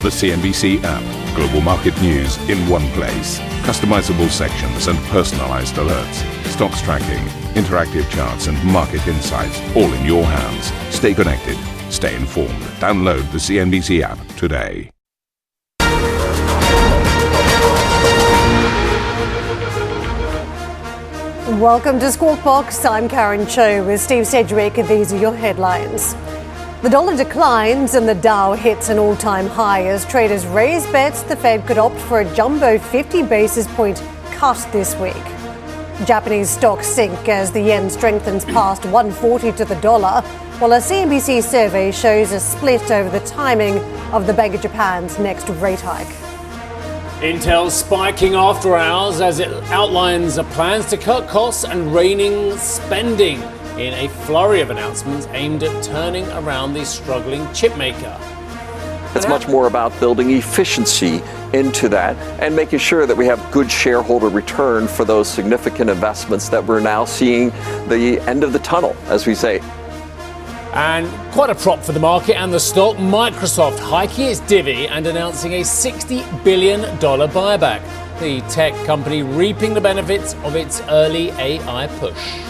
The CNBC app. Global market news in one place. Customizable sections and personalized alerts. Stocks tracking, interactive charts and market insights all in your hands. Stay connected. Stay informed. Download the CNBC app today. Welcome to Squawk Box. I'm Karen Cho with Steve Sedgwick. These are your headlines. The dollar declines and the Dow hits an all-time high as traders raise bets the Fed could opt for a jumbo 50 basis point cut this week. Japanese stocks sink as the yen strengthens past 140 to the dollar, while a CNBC survey shows a split over the timing of the Bank of Japan's next rate hike. Intel spiking after hours as it outlines plans to cut costs and reining spending in a flurry of announcements aimed at turning around the struggling chip maker. It's much more about building efficiency into that and making sure that we have good shareholder return for those significant investments that we're now seeing the end of the tunnel, as we say. And quite a prop for the market and the stock. Microsoft hiking its divvy and announcing a $60 billion buyback. The tech company reaping the benefits of its early AI push.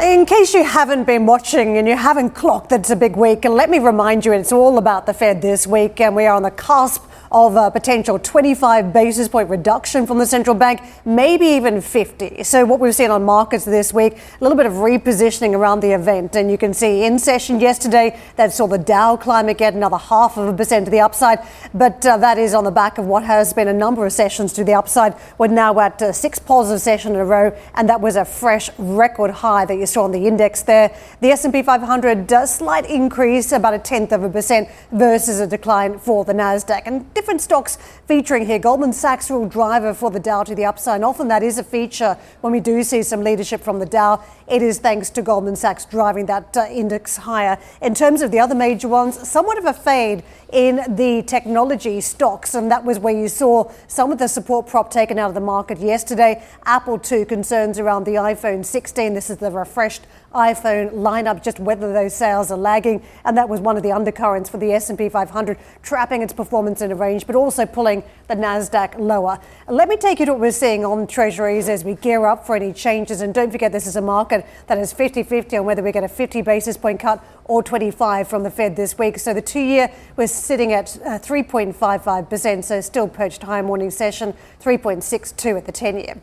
In case you haven't been watching and you haven't clocked that it's a big week, let me remind you it's all about the Fed this week, and we are on the cusp of a potential 25 basis point reduction from the central bank, maybe even 50. So what we've seen on markets this week, a little bit of repositioning around the event. And you can see in session yesterday that saw the Dow climb again another 0.5% to the upside. But that is on the back of what has been a number of sessions to the upside. We're now at 6 positive sessions in a row, and that was a fresh record high that you saw on the index there. The S&P 500 does slight increase, about 0.1% versus a decline for the Nasdaq. And different stocks featuring here. Goldman Sachs, real driver for the Dow to the upside. And often that is a feature when we do see some leadership from the Dow. It is thanks to Goldman Sachs driving that index higher. In terms of the other major ones, somewhat of a fade in the technology stocks, and that was where you saw some of the support prop taken out of the market yesterday. Apple too, concerns around the iPhone 16. This is the refreshed iPhone lineup, just whether those sales are lagging, and that was one of the undercurrents for the S&P 500, trapping its performance in a range, but also pulling the Nasdaq lower. Let me take you to what we're seeing on treasuries as we gear up for any changes, and don't forget this is a market that is 50-50 on whether we get a 50 basis point cut or 25 from the Fed this week. So the 2-year was sitting at 3.55%, so still perched high morning session, 3.62 at the 10-year.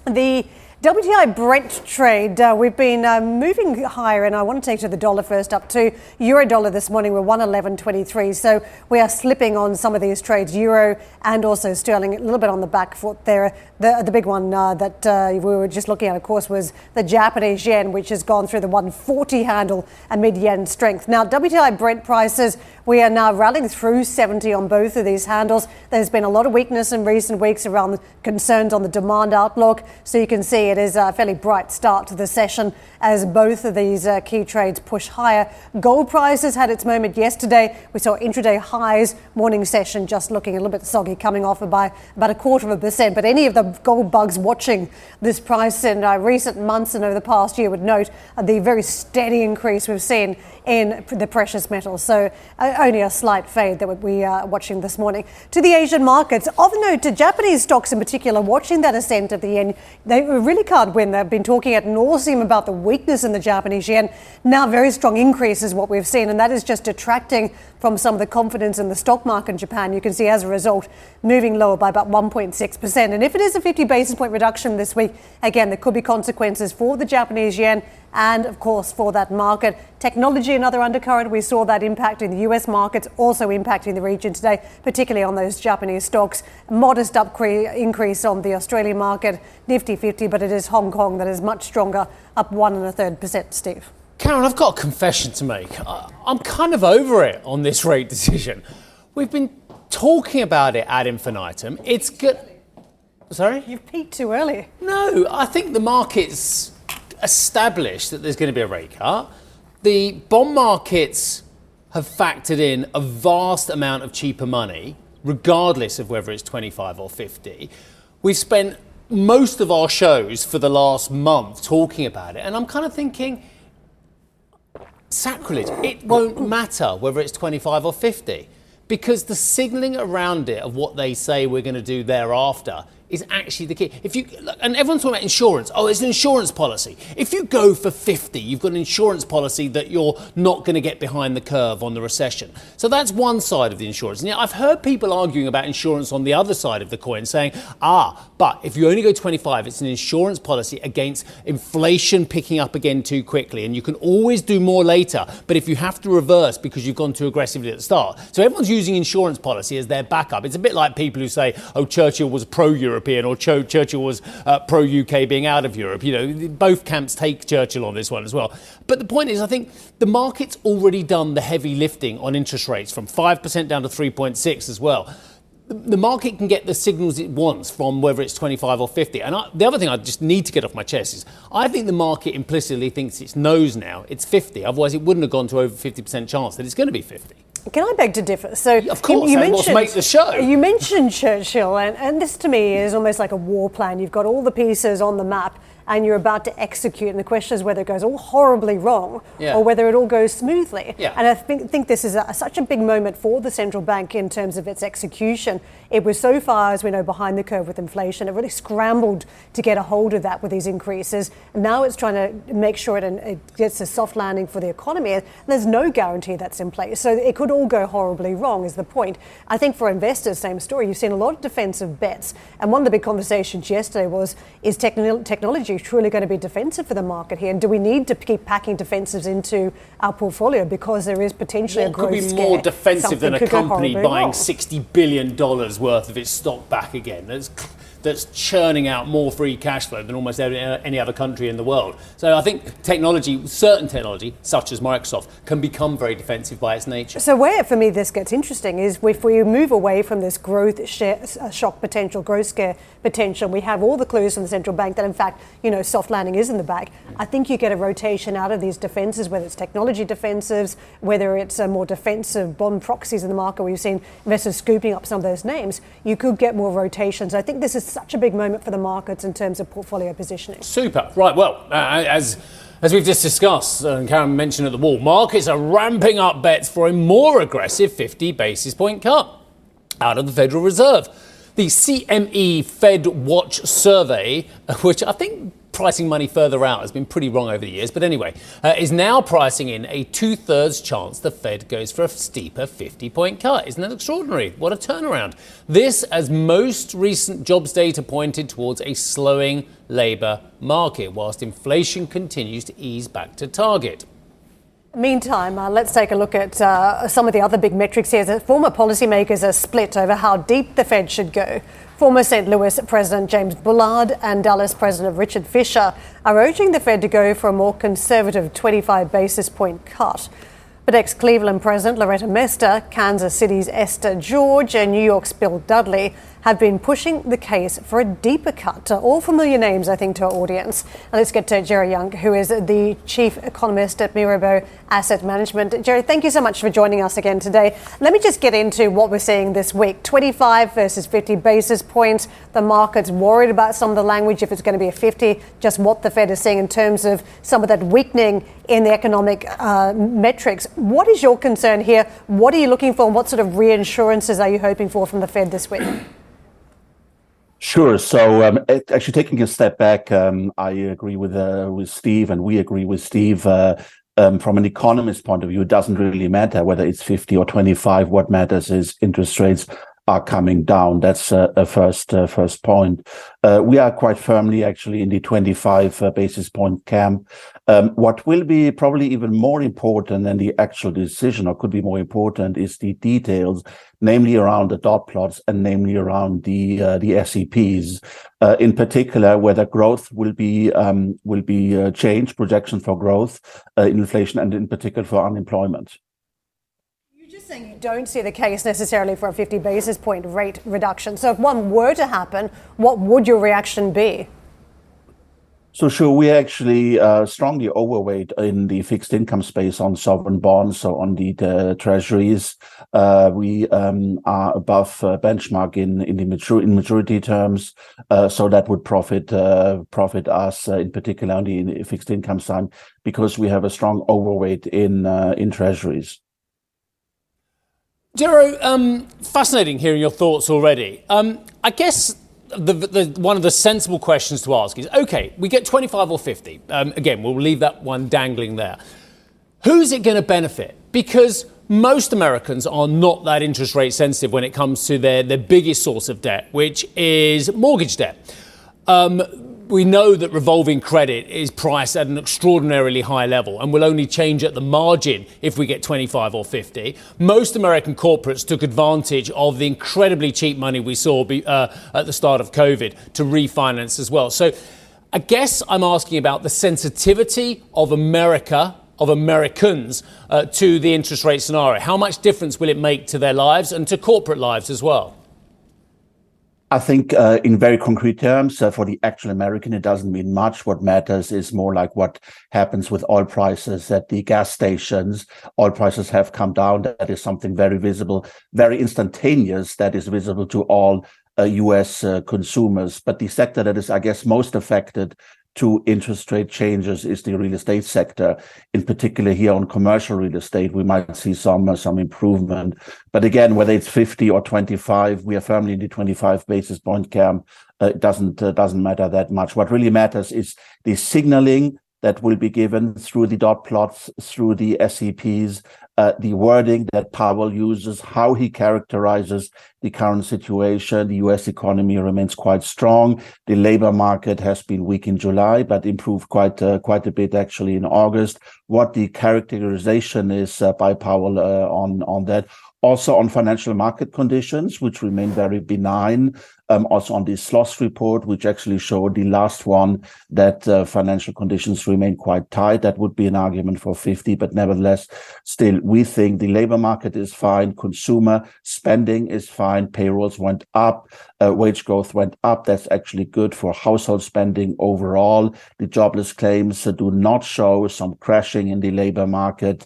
The WTI Brent trade, we've been moving higher, and I want to take to the dollar first, up to euro dollar this morning. We're 111.23, so we are slipping on some of these trades, euro and also sterling, a little bit on the back foot there. The big one that we were just looking at, of course, was the Japanese yen, which has gone through the 140 handle amid yen strength. Now, WTI Brent prices, we are now rallying through 70 on both of these handles. There's been a lot of weakness in recent weeks around concerns on the demand outlook, so you can see it is a fairly bright start to the session as both of these key trades push higher. Gold prices had its moment yesterday. We saw intraday highs, morning session just looking a little bit soggy, coming off by about 0.25%. But any of the gold bugs watching this price in recent months and over the past year would note the very steady increase we've seen in the precious metals. So only a slight fade that we are watching this morning. To the Asian markets, of note, to Japanese stocks in particular, watching that ascent of the yen, they really can't win. They've been talking ad nauseum about the weakness in the Japanese yen. Now very strong increase is what we've seen, and that is just detracting from some of the confidence in the stock market in Japan. You can see as a result moving lower by about 1.6%. And if it is a 50 basis point reduction this week, again, there could be consequences for the Japanese yen and, of course, for that market. Technology, another undercurrent. We saw that impacting the US markets, also impacting the region today, particularly on those Japanese stocks. Modest increase on the Australian market, Nifty 50, but it is Hong Kong that is much stronger, up 1.33%, Steve. Karen, I've got a confession to make. I'm kind of over it on this rate decision. We've been talking about it ad infinitum. It's good. Sorry? You've peaked too early. No, I think the market's established that there's going to be a rate cut. The bond markets have factored in a vast amount of cheaper money, regardless of whether it's 25 or 50. We've spent most of our shows for the last month talking about it, and I'm kind of thinking, sacrilege. It won't matter whether it's 25 or 50, because the signalling around it of what they say we're going to do thereafter is actually the key. If you and everyone's talking about insurance. Oh, it's an insurance policy. If you go for 50, you've got an insurance policy that you're not going to get behind the curve on the recession. So that's one side of the insurance. Now, I've heard people arguing about insurance on the other side of the coin, saying, but if you only go 25, it's an insurance policy against inflation picking up again too quickly, and you can always do more later. But if you have to reverse because you've gone too aggressively at the start, so everyone's using insurance policy as their backup. It's a bit like people who say, oh, Churchill was pro-European or Churchill was pro-UK being out of Europe. You know, both camps take Churchill on this one as well. But the point is, I think the market's already done the heavy lifting on interest rates from 5% down to 3.6 as well. The market can get the signals it wants from whether it's 25 or 50. And the other thing I just need to get off my chest is I think the market implicitly thinks it knows now it's 50. Otherwise, it wouldn't have gone to over 50% chance that it's going to be 50. Can I beg to differ? So, of course, let's make the show. You mentioned Churchill, and this to me is almost like a war plan. You've got all the pieces on the map, and you're about to execute, and the question is whether it goes all horribly wrong or whether it all goes smoothly. Yeah. And I think this is such a big moment for the central bank in terms of its execution. It was so far, as we know, behind the curve with inflation. It really scrambled to get a hold of that with these increases. And now it's trying to make sure it gets a soft landing for the economy. And there's no guarantee that's in place. So it could all go horribly wrong is the point. I think for investors, same story. You've seen a lot of defensive bets. And one of the big conversations yesterday was, is technology truly going to be defensive for the market here? And do we need to keep packing defensives into our portfolio because there is potentially a growth scare? What could be more defensive than a company buying $60 billion worth of its stock back again? That's churning out more free cash flow than almost any other country in the world. So I think certain technology, such as Microsoft, can become very defensive by its nature. So where, for me, this gets interesting is if we move away from this growth shock potential, growth scare potential, we have all the clues from the central bank that, in fact, soft landing is in the bag. I think you get a rotation out of these defenses, whether it's technology defensives, whether it's more defensive bond proxies in the market where you've seen investors scooping up some of those names. You could get more rotations. I think this is such a big moment for the markets in terms of portfolio positioning. Super. Right. Well, as we've just discussed, and Karen mentioned at the wall, markets are ramping up bets for a more aggressive 50 basis point cut out of the Federal Reserve. The CME Fed Watch survey, which I think pricing money further out has been pretty wrong over the years, but anyway, is now pricing in a 2/3 chance the Fed goes for a steeper 50-point cut. Isn't that extraordinary? What a turnaround. This, as most recent jobs data pointed towards a slowing labour market, whilst inflation continues to ease back to target. Meantime, let's take a look at some of the other big metrics here. The former policymakers are split over how deep the Fed should go. Former St. Louis President James Bullard and Dallas President Richard Fisher are urging the Fed to go for a more conservative 25 basis point cut. But ex-Cleveland President Loretta Mester, Kansas City's Esther George and New York's Bill Dudley have been pushing the case for a deeper cut. All familiar names, I think, to our audience. And let's get to Jerry Young, who is the chief economist at Mirabeau Asset Management. Jerry, thank you so much for joining us again today. Let me just get into what we're seeing this week. 25 versus 50 basis points. The market's worried about some of the language, if it's going to be a 50, just what the Fed is seeing in terms of some of that weakening in the economic metrics. What is your concern here? What are you looking for, and what sort of reassurances are you hoping for from the Fed this week? Sure. So actually taking a step back, I agree with Steve, and we agree with Steve. From an economist point of view, it doesn't really matter whether it's 50 or 25. What matters is interest rates are coming down. That's a first point. We are quite firmly actually in the 25 basis point camp. What will be probably even more important than the actual decision, or could be more important, is the details, namely around the dot plots and namely around the SEPs. In particular, whether growth will be changed, projection for growth, inflation, and in particular for unemployment. Saying you don't see the case necessarily for a 50 basis point rate reduction. So if one were to happen, what would your reaction be? So sure, we actually strongly overweight in the fixed income space on sovereign bonds, so on the treasuries. We are above benchmark in maturity terms, so that would profit us in particular on the fixed income side because we have a strong overweight in treasuries. Jero, fascinating hearing your thoughts already. I guess the one of the sensible questions to ask is, okay, we get 25 or 50. Again, we'll leave that one dangling there. Who's it going to benefit? Because most Americans are not that interest rate sensitive when it comes to their biggest source of debt, which is mortgage debt. We know that revolving credit is priced at an extraordinarily high level and will only change at the margin if we get 25 or 50. Most American corporates took advantage of the incredibly cheap money we saw at the start of COVID to refinance as well. So I guess I'm asking about the sensitivity of Americans to the interest rate scenario. How much difference will it make to their lives and to corporate lives as well? I think in very concrete terms, for the actual American, it doesn't mean much. What matters is more like what happens with oil prices at the gas stations. Oil prices have come down. That is something very visible, very instantaneous. That is visible to all U.S. consumers. But the sector that is, I guess, most affected to interest rate changes is the real estate sector. In particular, here on commercial real estate, we might see some improvement. But again, whether it's 50 or 25, we are firmly in the 25 basis point camp. It doesn't matter that much. What really matters is the signaling that will be given through the dot plots, through the SEPs, the wording that Powell uses, how he characterizes the current situation. The U.S. economy remains quite strong. The labor market has been weak in July, but improved quite a bit actually in August. What the characterization is by Powell on that. Also on financial market conditions, which remain very benign. Also on the sloss report, which actually showed the last one that financial conditions remain quite tight. That would be an argument for 50, but nevertheless, still, we think the labor market is fine. Consumer spending is fine. Payrolls went up. Wage growth went up. That's actually good for household spending overall. The jobless claims do not show some crashing in the labor market.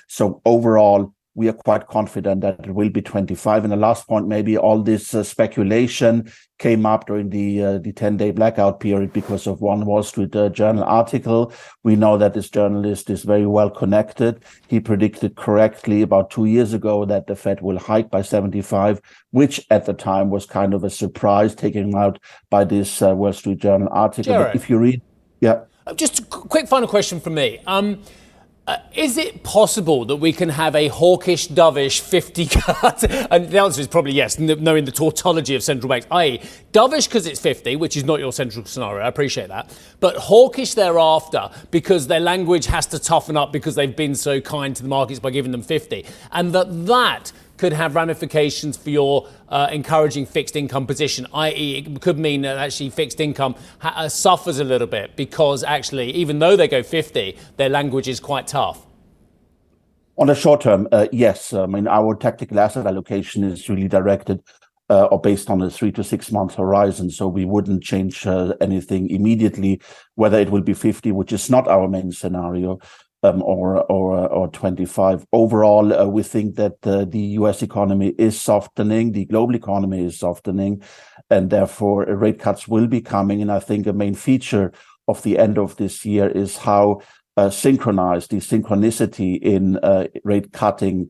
So overall, we are quite confident that it will be 25. And the last point, maybe all this speculation came up during the 10-day blackout period because of one Wall Street Journal article. We know that this journalist is very well connected. He predicted correctly about 2 years ago that the Fed will hike by 75, which at the time was kind of a surprise taken out by this Wall Street Journal article. Jared, but if you read, yeah. Just a quick final question from me. Is it possible that we can have a hawkish, dovish 50 cut? And the answer is probably yes, knowing the tautology of central banks, i.e. dovish because it's 50, which is not your central scenario, I appreciate that, but hawkish thereafter because their language has to toughen up because they've been so kind to the markets by giving them 50. And that could have ramifications for your encouraging fixed income position, i.e. it could mean that actually fixed income suffers a little bit because actually, even though they go 50, their language is quite tough. On the short term, yes. I mean, our tactical asset allocation is really directed or based on a 3 to 6 month horizon. So we wouldn't change anything immediately, whether it will be 50, which is not our main scenario, or 25. Overall, we think that the U.S. economy is softening, the global economy is softening, and therefore rate cuts will be coming. And I think a main feature of the end of this year is how synchronized the synchronicity in rate cutting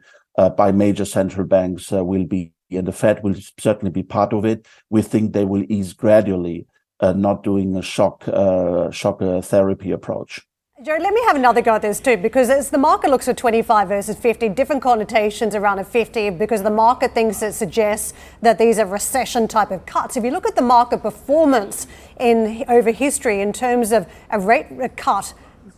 by major central banks will be. And the Fed will certainly be part of it. We think they will ease gradually, not doing a shock therapy approach. Joe, let me have another go at this too, because as the market looks at 25 versus 50, different connotations around a 50, because the market thinks it suggests that these are recession type of cuts. If you look at the market performance over history in terms of a rate cut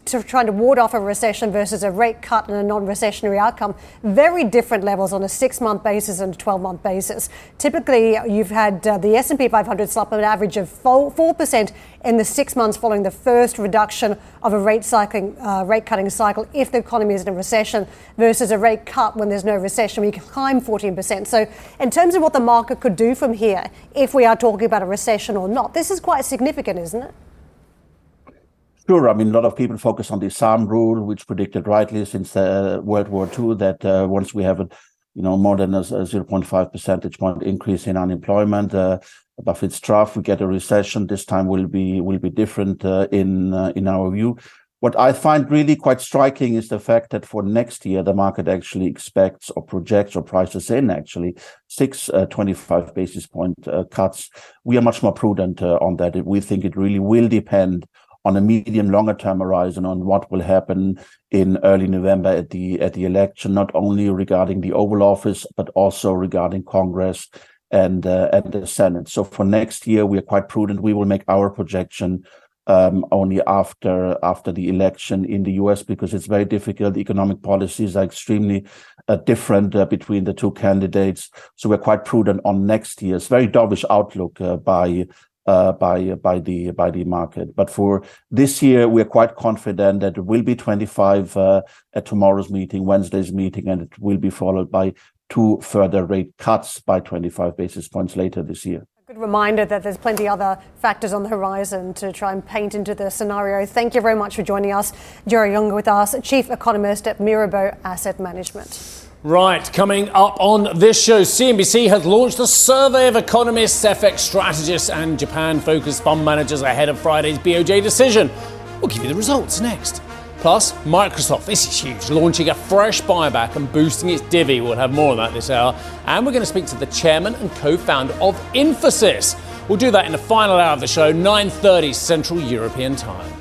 to trying to ward off a recession versus a rate cut and a non-recessionary outcome, very different levels on a 6-month basis and a 12-month basis. Typically, you've had the S&P 500 slump an average of 4% in the 6 months following the first reduction of a rate cutting cycle if the economy is in a recession, versus a rate cut when there's no recession, we can climb 14%. So in terms of what the market could do from here, if we are talking about a recession or not, this is quite significant, isn't it? Sure. I mean, a lot of people focus on the SARM rule, which predicted rightly since World War II that once we have more than a 0.5 percentage point increase in unemployment above its trough, we get a recession. This time will be different in our view. What I find really quite striking is the fact that for next year, the market actually expects or projects or prices in actually 25 basis point cuts. We are much more prudent on that. We think it really will depend on a medium longer term horizon on what will happen in early November at the election, not only regarding the Oval Office, but also regarding Congress and the Senate. So for next year, we are quite prudent. We will make our projection only after the election in the US, because it's very difficult. Economic policies are extremely different between the two candidates. So we're quite prudent on next year's very dovish outlook by the market. But for this year, we're quite confident that it will be 25 at tomorrow's meeting, Wednesday's meeting, and it will be followed by 2 further rate cuts by 25 basis points later this year. Good reminder that there's plenty other factors on the horizon to try and paint into the scenario. Thank you very much for joining us. Jerry Young with us, Chief Economist at Mirabaud Asset Management. Right, coming up on this show, CNBC has launched a survey of economists, FX strategists and Japan-focused fund managers ahead of Friday's BOJ decision. We'll give you the results next. Plus, Microsoft, this is huge, launching a fresh buyback and boosting its divvy. We'll have more on that this hour. And we're going to speak to the chairman and co-founder of Infosys. We'll do that in the final hour of the show, 9:30 Central European Time.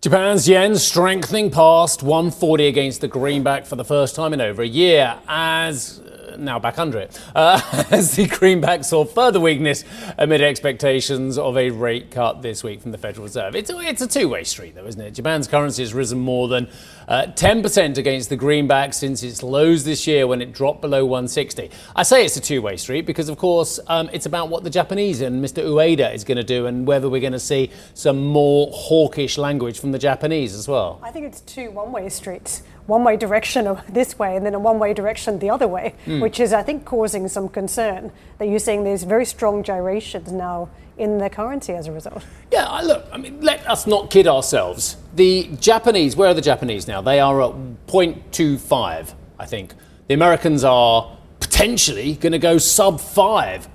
Japan's yen strengthening past 140 against the greenback for the first time in over a year, as now back under it, as the greenback saw further weakness amid expectations of a rate cut this week from the Federal Reserve. It's a two-way street, though, isn't it? Japan's currency has risen more than 10% against the greenback since its lows this year when it dropped below 160. I say it's a two-way street because, of course, it's about what the Japanese and Mr. Ueda is going to do and whether we're going to see some more hawkish language from the Japanese as well. I think it's two one-way streets. One-way direction this way and then a one-way direction the other way, which is, I think, causing some concern that you're seeing these very strong gyrations now in the currency as a result. Yeah, look, I mean, let us not kid ourselves. The Japanese, where are the Japanese now? They are at 0.25, I think. The Americans are potentially going to go sub 5.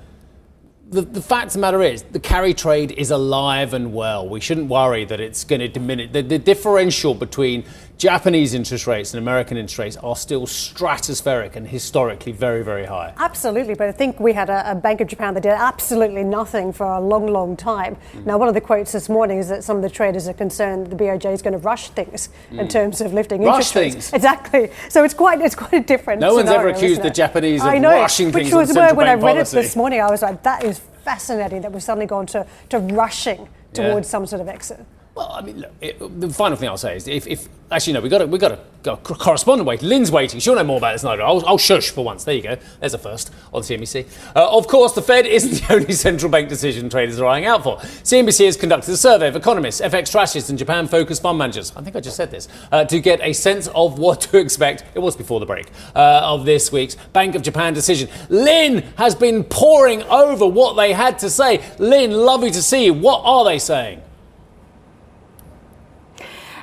The fact of the matter is, the carry trade is alive and well. We shouldn't worry that it's going to diminish. The differential between Japanese interest rates and American interest rates are still stratospheric and historically very, very high. Absolutely, but I think we had a Bank of Japan that did absolutely nothing for a long, long time. Now, one of the quotes this morning is that some of the traders are concerned that the BOJ is going to rush things in terms of lifting interest rates. Exactly. So it's quite a different No one's scenario, ever accused the Japanese of rushing things on central bank policy. Which was where, when I read it this morning, I was like, that is fascinating that we've suddenly gone to rushing towards some sort of exit. Well, I mean, look, the final thing I'll say is if actually, no, we got to go correspondent wait. Lynn's waiting. She'll know more about this than I do. I'll shush for once. There you go. There's a first on CNBC. Of course, the Fed isn't the only central bank decision traders are eyeing out for. CNBC has conducted a survey of economists, FX strategists and Japan-focused fund managers. I think I just said this. To get a sense of what to expect. It was before the break of this week's Bank of Japan decision. Lynn has been poring over what they had to say. Lynn, lovely to see you. What are they saying?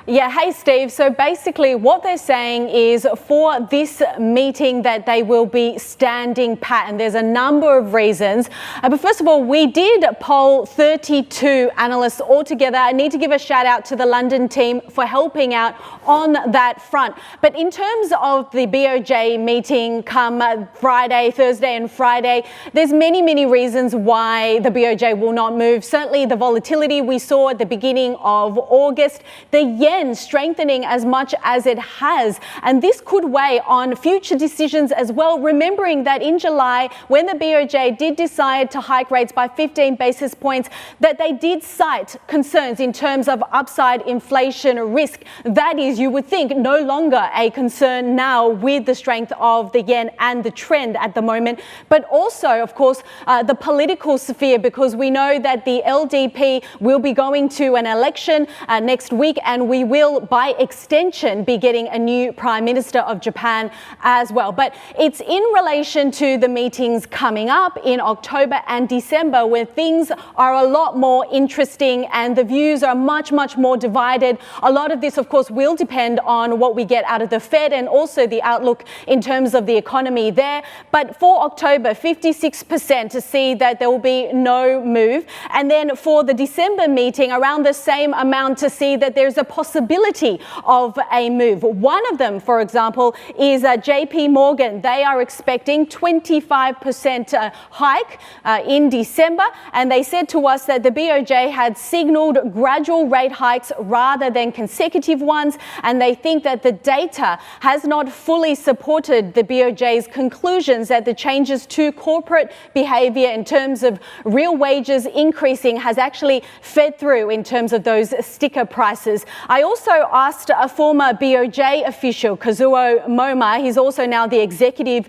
Yeah, hey Steve. So basically what they're saying is for this meeting that they will be standing pat, and there's a number of reasons. But first of all, we did poll 32 analysts altogether. I need to give a shout out to the London team for helping out on that front. But in terms of the BOJ meeting come Thursday and Friday, there's many reasons why the BOJ will not move. Certainly the volatility we saw at the beginning of August, the yen yen strengthening as much as it has. And this could weigh on future decisions as well, remembering that in July, when the BOJ did decide to hike rates by 15 basis points, that they did cite concerns in terms of upside inflation risk. That is, you would think, no longer a concern now with the strength of the yen and the trend at the moment, but also, of course, the political sphere, because we know that the LDP will be going to an election next week, and we will, by extension, be getting a new Prime Minister of Japan as well. But it's in relation to the meetings coming up in October and December, where things are a lot more interesting and the views are much, much more divided. A lot of this, of course, will depend on what we get out of the Fed and also the outlook in terms of the economy there. But for October, 56% to see that there will be no move. And then for the December meeting, around the same amount to see that there's a possibility of a move. One of them, for example, is JP Morgan. They are expecting 25% hike in December. And they said to us that the BOJ had signaled gradual rate hikes rather than consecutive ones. And they think that the data has not fully supported the BOJ's conclusions that the changes to corporate behavior in terms of real wages increasing has actually fed through in terms of those sticker prices. I also asked a former BOJ official, Kazuo Moma. He's also now the executive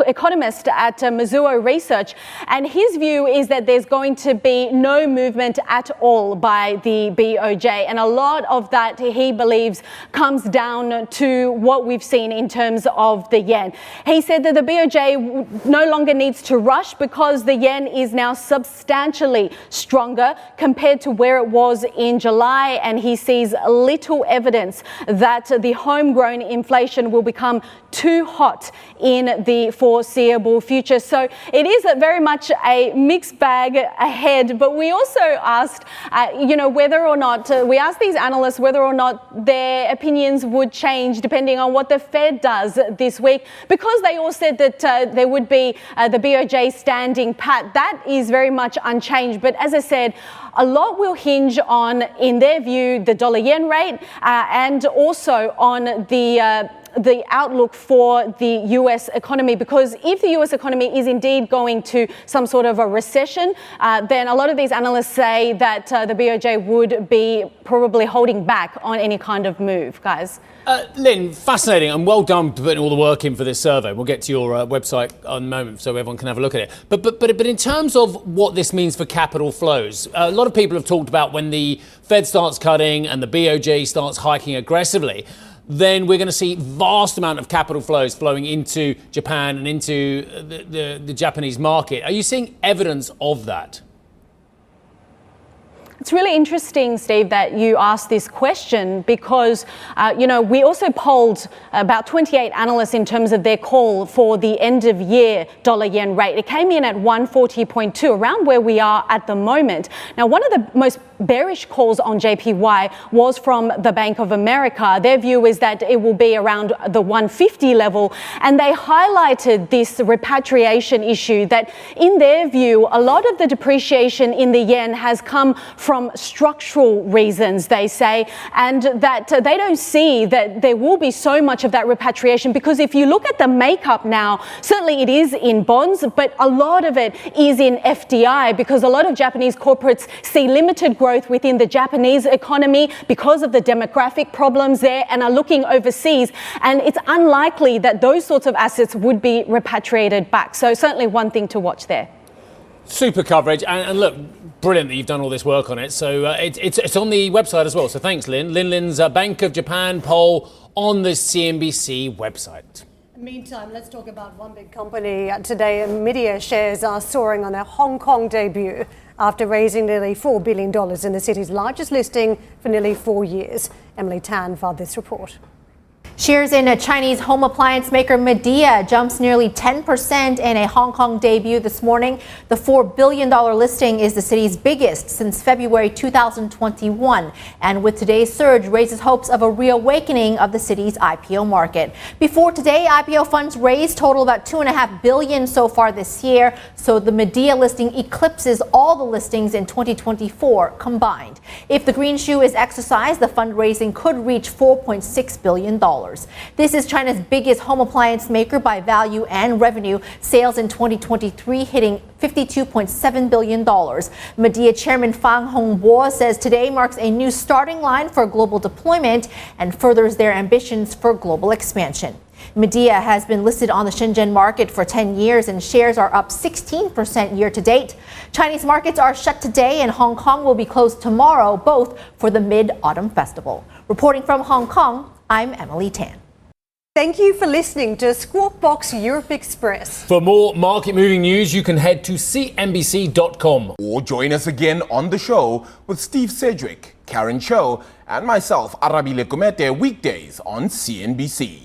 economist at Mizuho Research. And his view is that there's going to be no movement at all by the BOJ. And a lot of that, he believes, comes down to what we've seen in terms of the yen. He said that the BOJ no longer needs to rush because the yen is now substantially stronger compared to where it was in July, and he sees little evidence that the homegrown inflation will become too hot in the foreseeable future. So it is very much a mixed bag ahead, but we also asked, whether or not, we asked these analysts whether or not their opinions would change depending on what the Fed does this week, because they all said that there would be the BOJ standing pat. That is very much unchanged. But as I said, a lot will hinge on, in their view, the dollar-yen rate and also on the outlook for the US economy, because if the US economy is indeed going to some sort of a recession, then a lot of these analysts say that the BOJ would be probably holding back on any kind of move, guys. Lynn, fascinating, and well done for putting all the work in for this survey. We'll get to your website in a moment so everyone can have a look at it. But in terms of what this means for capital flows, a lot of people have talked about when the Fed starts cutting and the BOJ starts hiking aggressively, then we're going to see vast amount of capital flows flowing into Japan and into the Japanese market. Are you seeing evidence of that? It's really interesting, Steve, that you asked this question because, we also polled about 28 analysts in terms of their call for the end of year dollar-yen rate. It came in at 140.2, around where we are at the moment. Now, one of the most bearish calls on JPY was from the Bank of America. Their view is that it will be around the 150 level, and they highlighted this repatriation issue, that in their view, a lot of the depreciation in the yen has come from structural reasons, they say, and that they don't see that there will be so much of that repatriation, because if you look at the makeup now, certainly it is in bonds, but a lot of it is in FDI, because a lot of Japanese corporates see limited growth within the Japanese economy because of the demographic problems there and are looking overseas, and it's unlikely that those sorts of assets would be repatriated back. So certainly one thing to watch there. Super coverage, and look, brilliant that you've done all this work on it. So it's on the website as well. So thanks, Lynn. Lynn's Bank of Japan poll on the CNBC website. Meantime, let's talk about one big company today. Nvidia shares are soaring on their Hong Kong debut after raising nearly $4 billion in the city's largest listing for nearly 4 years. Emily Tan filed this report. Shares in a Chinese home appliance maker Midea jumps nearly 10% in a Hong Kong debut this morning. The $4 billion listing is the city's biggest since February 2021, and with today's surge raises hopes of a reawakening of the city's IPO market. Before today, IPO funds raised total about $2.5 billion so far this year, so the Midea listing eclipses all the listings in 2024 combined. If the green shoe is exercised, the fundraising could reach $4.6 billion. This is China's biggest home appliance maker by value and revenue. Sales in 2023 hitting $52.7 billion. Midea chairman Fang Hongbo says today marks a new starting line for global deployment and furthers their ambitions for global expansion. Midea has been listed on the Shenzhen market for 10 years and shares are up 16% year to date. Chinese markets are shut today and Hong Kong will be closed tomorrow, both for the Mid-Autumn Festival. Reporting from Hong Kong, I'm Emily Tan. Thank you for listening to Squawk Box Europe Express. For more market-moving news, you can head to CNBC.com. Or join us again on the show with Steve Sedgwick, Karen Cho, and myself, Arabile Kumete, weekdays on CNBC.